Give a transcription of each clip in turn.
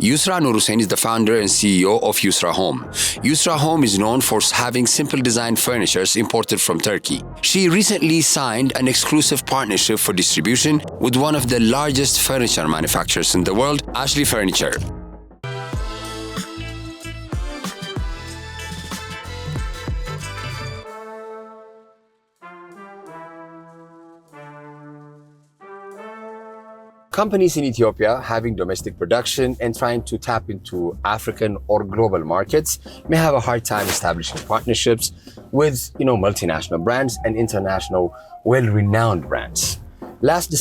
Yusra Nurhussein is the founder and CEO of Yusra Home. Yusra Home is known for having simple design furnitures imported from Turkey. She recently signed an exclusive partnership for distribution with one of the largest furniture manufacturers in the world, Ashley Furniture. Companies in Ethiopia having domestic production and trying to tap into African or global markets may have a hard time establishing partnerships with, multinational brands and international well-renowned brands. Last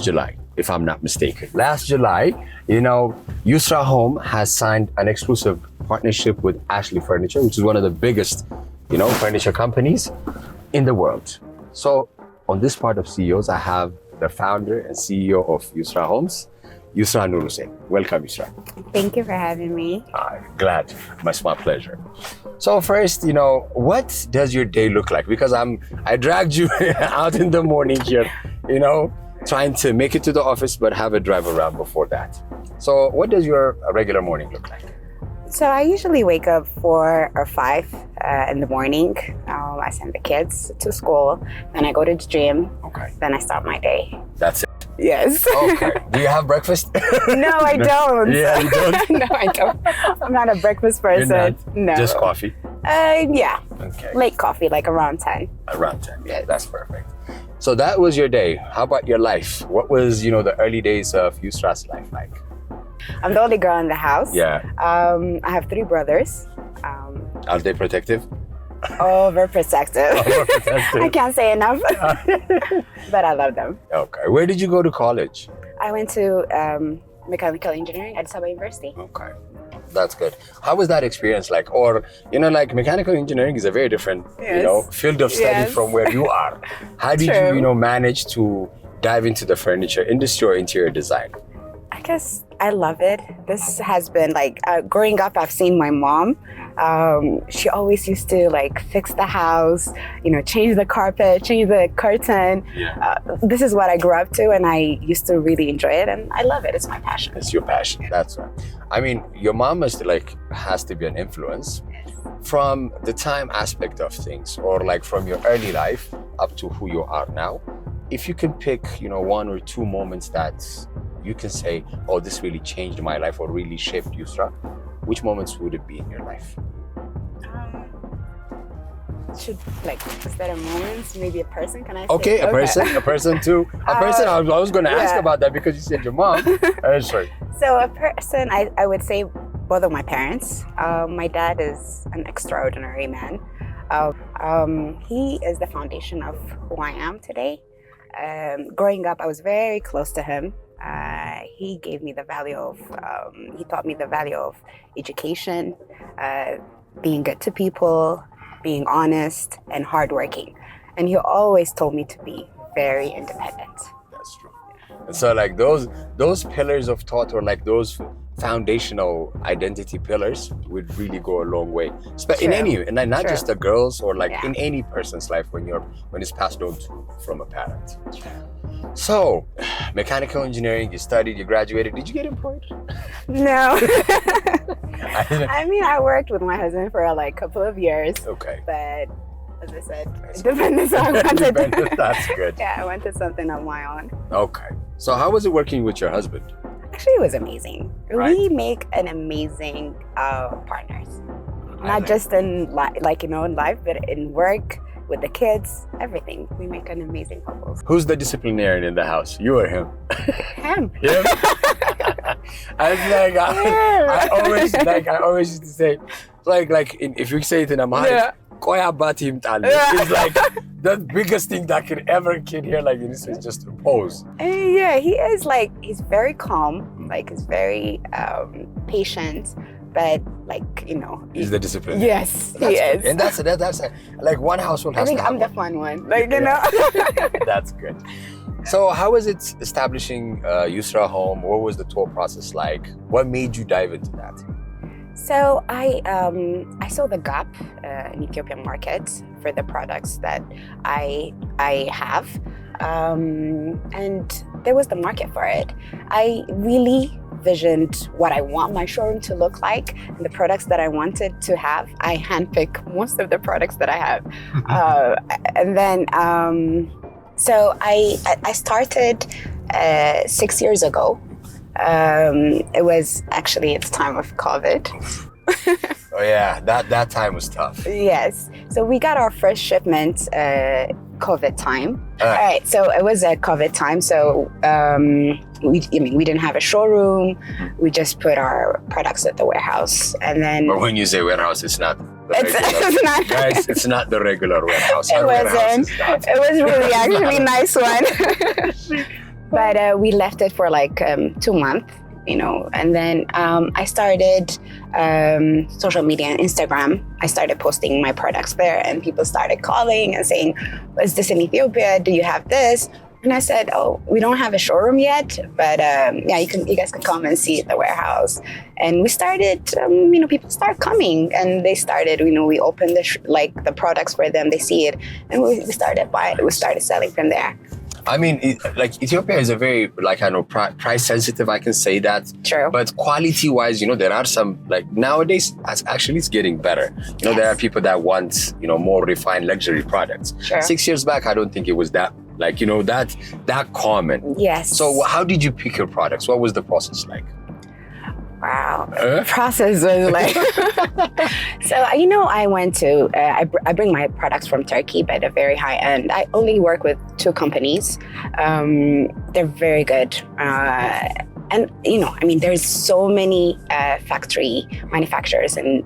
July, if I'm not mistaken. Last July, Yusra Home has signed an exclusive partnership with Ashley Furniture, which is one of the biggest, furniture companies in the world. So on this part of CEOs, I have the founder and CEO of Yusra Homes, Yusra Nurhussein. Welcome, Yusra. Thank you for having me. Glad. It's my pleasure. So first, what does your day look like? Because I dragged you out in the morning here, trying to make it to the office, but have a drive around before that. So what does your regular morning look like? So I usually wake up 4 or 5 in the morning. I send the kids to school, then I go to the gym. Okay. Then I start my day. That's it? Yes. Okay. Do you have breakfast? No, I don't. Yeah, you don't? No, I don't. I'm not a breakfast person. You're not? No. Just coffee? Yeah. Okay. Late coffee, like around 10. Around 10, yeah, that's perfect. So that was your day. How about your life? What was, the early days of Yusra's life like? I'm the only girl in the house. Yeah. I have 3 brothers. Are they protective? Overprotective. Overprotective. I can't say enough. But I love them. Okay. Where did you go to college? I went to mechanical engineering at Addis Ababa University. Okay. That's good. How was that experience like? Or, mechanical engineering is a very different, field of study from where you are. How did you, manage to dive into the furniture industry or interior design? I guess I love it. This has been growing up, I've seen my mom. She always used to fix the house, change the carpet, change the curtain. Yeah. This is what I grew up to, and I used to really enjoy it, and I love it. It's my passion. It's your passion. That's right. I mean, your mom has to be an influence from the time aspect of things, or from your early life up to who you are now. If you can pick, 1 or 2 moments that you can say, oh, this really changed my life or really shaped Yusra, which moments would it be in your life? Is there a moment? Maybe a person? Can I say? Okay, a person too. A person, I was going to ask about that because you said your mom. Sorry. So a person, I would say both of my parents. My dad is an extraordinary man. He is the foundation of who I am today. Growing up, I was very close to him. He gave me the value of, he taught me the value of education, being good to people, being honest, and hardworking. And he always told me to be very independent. That's true. And so those pillars of thought, or those foundational identity pillars, would really go a long way. In any, and not just the girls, or in any person's life when it's passed on from a parent. So, mechanical engineering, you studied, you graduated. Did you get employed? No. I worked with my husband for a couple of years. Okay. But as I said, independent. So I wanted. That's good. Yeah, I wanted something of my own. Okay. So how was it working with your husband? Actually, it was amazing. Right? We make an amazing partners. Not just in in life, but in work, with the kids, everything. We make an amazing couple. Who's the disciplinarian in the house? You or him? Him. Him? I always used to say, if you say it in Amharic, it's the biggest thing that a kid hear is just to pose. Yeah, he is he's very calm, he's very patient, but he's the discipline. Yes, he is. And that's one household has I think to I'm the fun one, That's good. So how was it establishing Yusra Home? What was the tour process like? What made you dive into that? So I saw the gap in Ethiopian market for the products that I have, and there was the market for it. I really visioned what I want my showroom to look like and the products that I wanted to have, I handpick most of the products that I have. And then, so I started 6 years ago. It was actually its time of COVID. Oh yeah, that time was tough. Yes. So we got our first shipment COVID time. All right. So it was a COVID time. So we didn't have a showroom. We just put our products at the warehouse, and then. But when you say warehouse, it's not. It's not. Guys, it's not the regular warehouse. It wasn't. It was really actually a nice one. But we left it for like 2 months. And then I started social media and Instagram. I started posting my products there, and people started calling and saying, "Is this in Ethiopia? Do you have this?" And I said, "Oh, we don't have a showroom yet, but yeah, you guys can come and see at the warehouse." And we started, people start coming, and they started, we opened the products for them. They see it, and we started buying. We started selling from there. I mean, Ethiopia is a very, price sensitive, I can say that. True. But quality wise, there are some, nowadays, it's getting better. Yes. There are people that want, more refined luxury products. Sure. 6 years back, I don't think it was that, that common. Yes. So how did you pick your products? What was the process like? Wow. Process was like, so, I went to, I bring my products from Turkey, but a very high end. I only work with 2 companies. They're very good. And, there's so many factory manufacturers in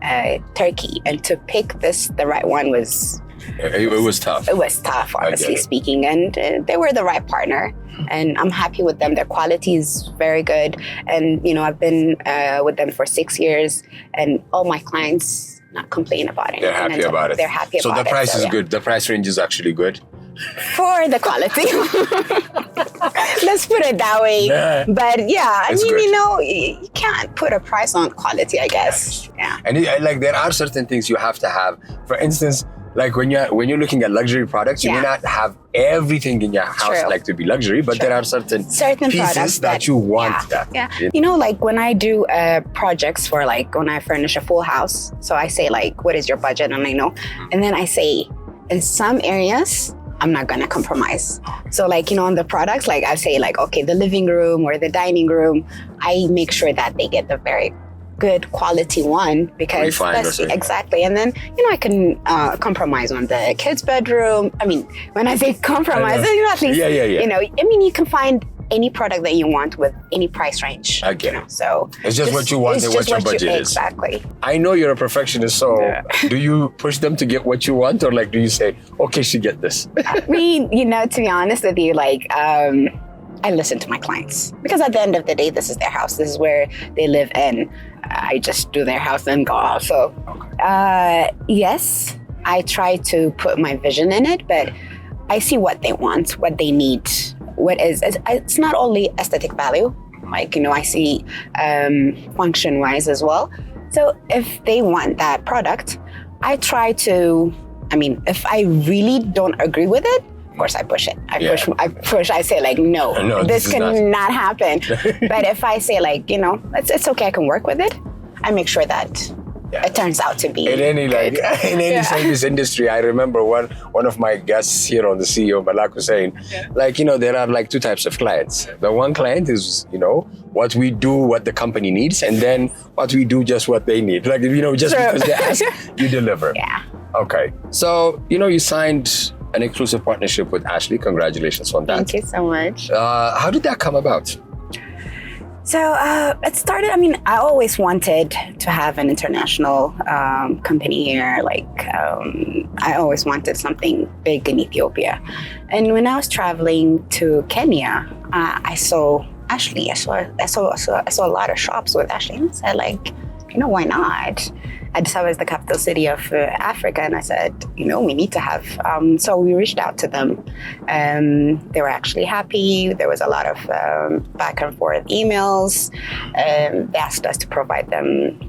Turkey, and to pick the right one was... It was tough. It was tough, honestly speaking. And they were the right partner. And I'm happy with them. Their quality is very good. And, I've been with them for 6 years. And all my clients not complain about it. They're happy about it. They're happy about it. So the price is good. The price range is actually good. For the quality. Let's put it that way. Yeah. But yeah, you can't put a price on quality, I guess. Yeah. And there are certain things you have to have. For instance, when you're looking at luxury products, you may not have everything in your house to be luxury, but there are certain pieces that you want. Yeah. When I do projects for when I furnish a full house, so I say what is your budget, and I know, and then I say in some areas I'm not gonna compromise. So on the products, I say okay, the living room or the dining room, I make sure that they get the very good quality one, because that's exactly. And then I can compromise on the kids' bedroom. I mean, when I say compromise, at least you can find any product that you want with any price range. Okay. So it's just what you want and what your budget is. Exactly. I know you're a perfectionist, so do you push them to get what you want, or do you say, okay, she get this? I mean, to be honest with you, I listen to my clients, because at the end of the day, this is their house. This is where they live in. I just do their house and go off. So, yes, I try to put my vision in it, but I see what they want, what they need. It's not only aesthetic value. I see function-wise as well. So if they want that product, I try to, if I really don't agree with it, of course I push it. I push, I say no, this cannot happen. But if I say it's okay, I can work with it, I make sure that it turns out to be in any service industry. I remember one of my guests here on the CEO Malak saying, there are 2 types of clients. The one client is, what we do, what the company needs, and then what we do, just what they need. Just because they ask, you deliver. Yeah. Okay. So, you signed an exclusive partnership with Ashley. Congratulations on that. Thank you so much. How did that come about? So it started, I always wanted to have an international company here. I always wanted something big in Ethiopia. And when I was traveling to Kenya, I saw Ashley. I saw a lot of shops with Ashley, and I said, why not? Addis Ababa is the capital city of Africa, and I said, we need to have. So we reached out to them. They were actually happy. There was a lot of back and forth emails. They asked us to provide them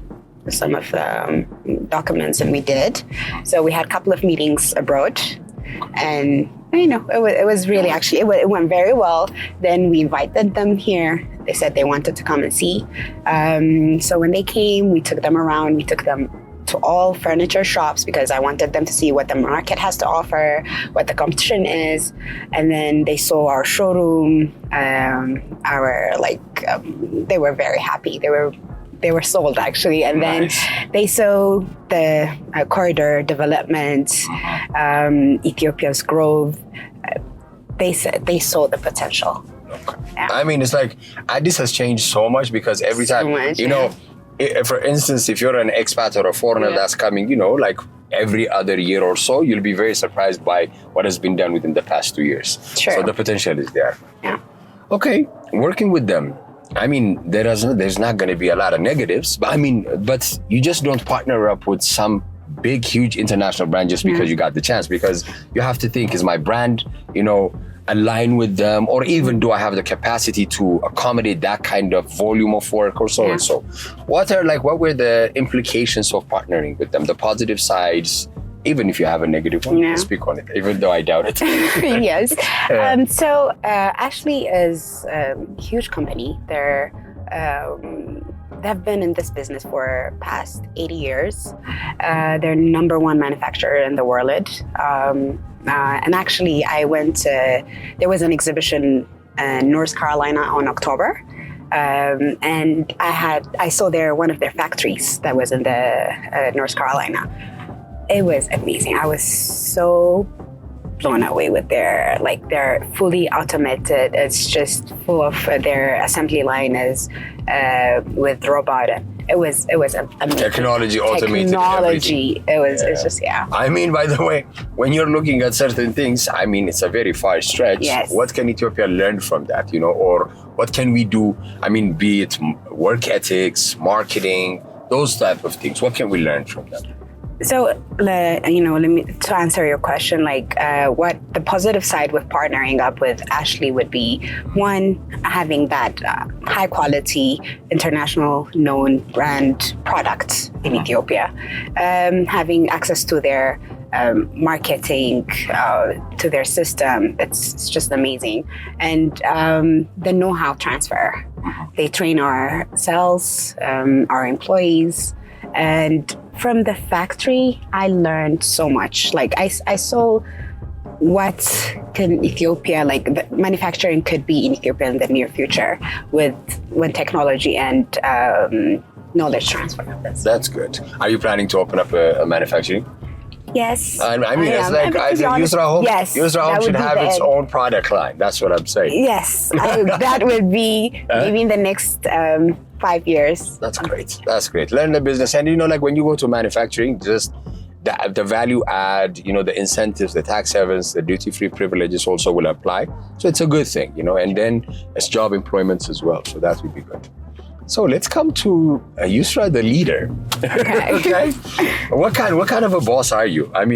some of the documents, and we did. So we had a couple of meetings abroad, and I know it was really actually it went very well. Then we invited them here. They said they wanted to come and see. So when they came, we took them around. We took them to all furniture shops because I wanted them to see what the market has to offer, what the competition is, and then they saw our showroom. They were very happy. They were sold actually, and then they saw the corridor development, Ethiopia's growth. They said they saw the potential. Yeah. I mean, it's like Addis has changed so much because every time, for instance, if you're an expat or a foreigner that's coming, like every other year or so, you'll be very surprised by what has been done within the past 2 years. Sure. So the potential is there. Yeah. Okay, working with them. I mean, there's not going to be a lot of negatives, but you just don't partner up with some big, huge international brand just because you got the chance, because you have to think, is my brand, align with them, or even do I have the capacity to accommodate that kind of volume of work or so and so. What were the implications of partnering with them, the positive sides, even if you have a negative one, speak on it, even though I doubt it. Yes. So Ashley is a huge company. They've been in this business for past 80 years. They're #1 manufacturer in the world. And actually, there was an exhibition in North Carolina on October. And I saw one of their factories that was in the North Carolina. It was amazing. I was so blown away with they're fully automated. It's just full of their assembly line is with robot. It was amazing. Technology, automated everything. It's just, I mean, by the way, when you're looking at certain things, I mean, it's a very far stretch. Yes. What can Ethiopia learn from that, or what can we do? I mean, be it work ethics, marketing, those type of things. What can we learn from that? So, to answer your question, what the positive side with partnering up with Ashley would be, one, having that high quality, international known brand product in Ethiopia, having access to their marketing, to their system. It's just amazing. And the know-how transfer. They train our sales, our employees, and from the factory, I learned so much. I saw what can Ethiopia, the manufacturing could be in Ethiopia in the near future with technology and knowledge transfer. That's good. Are you planning to open up a manufacturing? Yes. I mean, it's like I think Yusra Homes. Yes, Yusra Homes should have its own product line. That's what I'm saying. Yes, that would be maybe in the next 5 years. That's great. That's great. Learn the business, and when you go to manufacturing, just the value add, the incentives, the tax havens, the duty-free privileges also will apply. So it's a good thing, and then it's job employments as well. So that would be good. So let's come to Yusra, the leader. Okay. What kind of a boss are you? I'm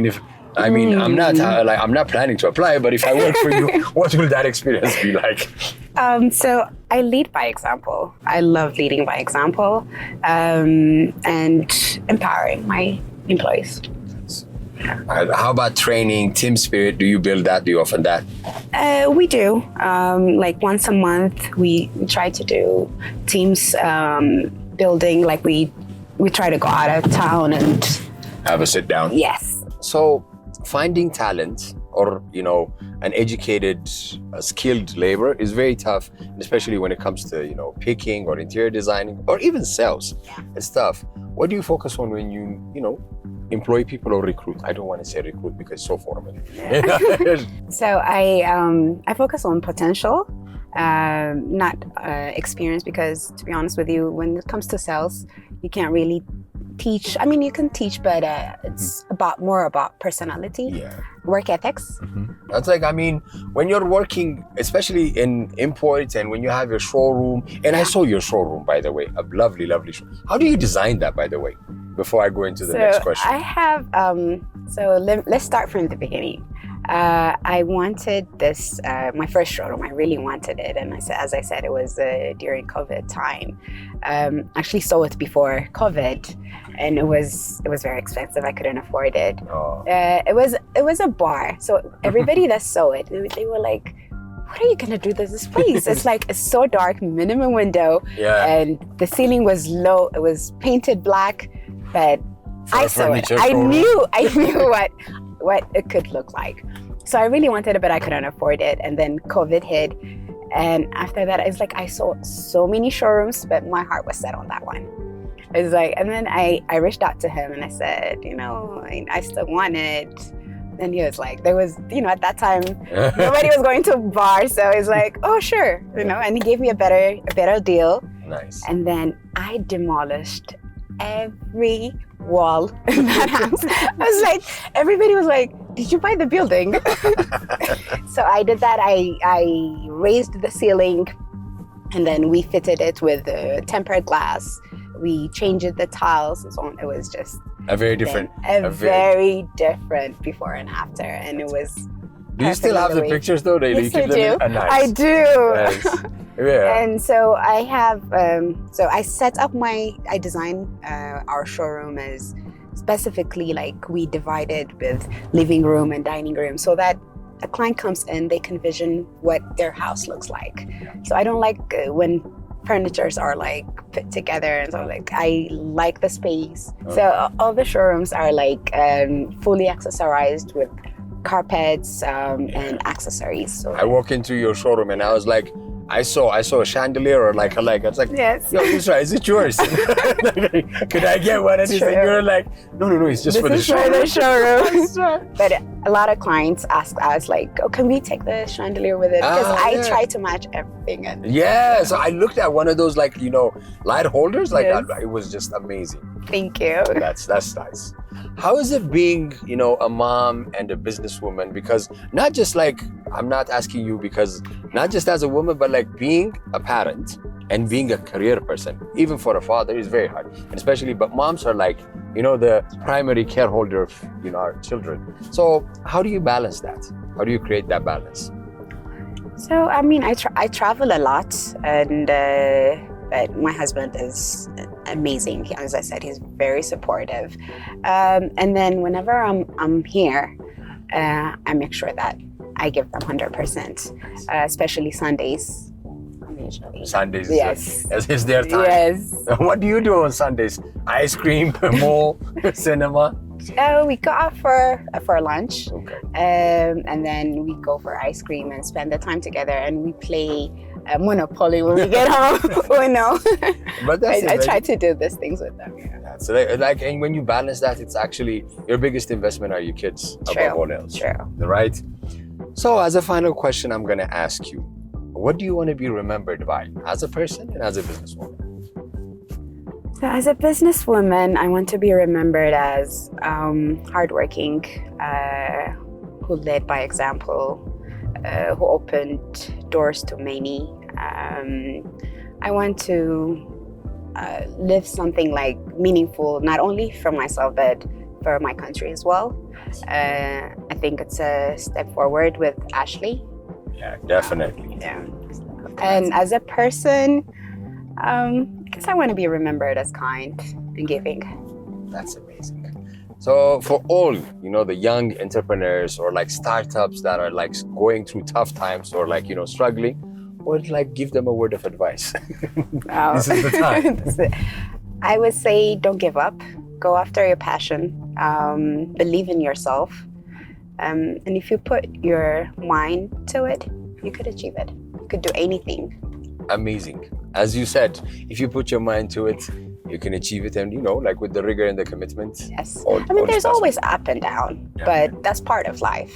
not planning to apply, but if I work for you, what will that experience be like? So I lead by example. I love leading by example, and empowering my employees. How about training, team spirit? Do you build that? Do you offer that? We do. Once a month, we try to do teams building. We try to go out of town and have a sit down. Yes. So finding talent or an educated, skilled labor is very tough, especially when it comes to picking or interior designing or even sales. It's tough. What do you focus on when you employ people or recruit? I don't want to say recruit because it's so formal. So I focus on potential, not experience, because to be honest with you, when it comes to sales, you can't really teach. I mean, you can teach, but it's more about personality, work ethics. That's when you're working, especially in imports and when you have your showroom, and I saw your showroom, by the way, a lovely, lovely show. How do you design that, by the way, before I go into the next question? I have, let's start from the beginning. I wanted this, my first showroom. I really wanted it, and as I said, it was during COVID time. Actually, saw it before COVID, and it was very expensive. I couldn't afford it. Oh. It was a bar, so everybody that saw it, they were like, "What are you gonna do to this place?" It's so dark, minimum window, and the ceiling was low. It was painted black, but I saw it. I knew what it could look like. So I really wanted it, but I couldn't afford it. And then COVID hit. And after that, it's like I saw so many showrooms, but my heart was set on that one. It's like, and then I reached out to him and I said, I still want it. And he was like, there was, at that time, nobody was going to bars. So he's like, oh, sure. And he gave me a better deal. Nice. And then I demolished every wall in that house. I was like, everybody was like, did you buy the building? So I did that. I raised the ceiling, and then we fitted it with tempered glass. We changed the tiles and so on. It was just a very different, very different before and after, and it was. Do you still have the pictures though? Yes, I do. Nice. I do. Nice. Yeah. And so I have, I set up I designed our showroom as specifically like we divided with living room and dining room so that a client comes in, they can vision what their house looks like. So I don't like when furnitures are like put together, and so like I like the space. Okay. So all the showrooms are like fully accessorized with carpets and accessories. So I walk into your showroom and I was like, I saw a chandelier or like a leg. I was like, yes. Yo, Yusra, is it yours? Could I get one? And you're like, no, it's just for the showroom. This is for the showroom. But a lot of clients ask us like, oh, can we take the chandelier with it? Because I try to match everything. Yeah, so I looked at one of those like, light holders. Like it was just amazing. Thank you. That's nice. How is it being, a mom and a businesswoman? Because not just like, I'm not asking you because not just as a woman, but like being a parent and being a career person, even for a father, is very hard. And especially, but moms are like, the primary careholder of, our children. So how do you balance that? How do you create that balance? So, I travel a lot, and but my husband is amazing. As I said, he's very supportive. And then whenever I'm here, I make sure that I give them 100%, especially Sundays. Usually. Sundays, yes, is their time. Yes. What do you do on Sundays? Ice cream, mall, cinema? We go out for lunch, okay. And then we go for ice cream and spend the time together, and we play Monopoly when we get home. But I try to do these things with them. Yeah. So and when you balance that, it's actually your biggest investment are your kids above all else. True. Right? So as a final question, I'm going to ask you, what do you want to be remembered by as a person and as a businesswoman? So as a businesswoman, I want to be remembered as hardworking, who led by example, who opened doors to many. I want to live something like meaningful, not only for myself, but for my country as well. I think it's a step forward with Ashley. Yeah, definitely. And as a person, I guess I want to be remembered as kind and giving. That's amazing. So for all, the young entrepreneurs or like startups that are like going through tough times or like, struggling, would like give them a word of advice. This is the time. I would say don't give up. Go after your passion. Believe in yourself. And if you put your mind to it, you could achieve it. You could do anything. Amazing. As you said, if you put your mind to it, you can achieve it. And, like with the rigor and the commitment. Yes. There's always up and down, but that's part of life.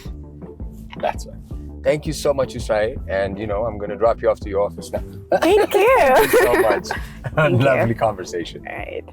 That's right. Thank you so much, Usra. And, I'm going to drop you off to your office now. Thank you. Thank you so much. Thank Lovely you. conversation. All right.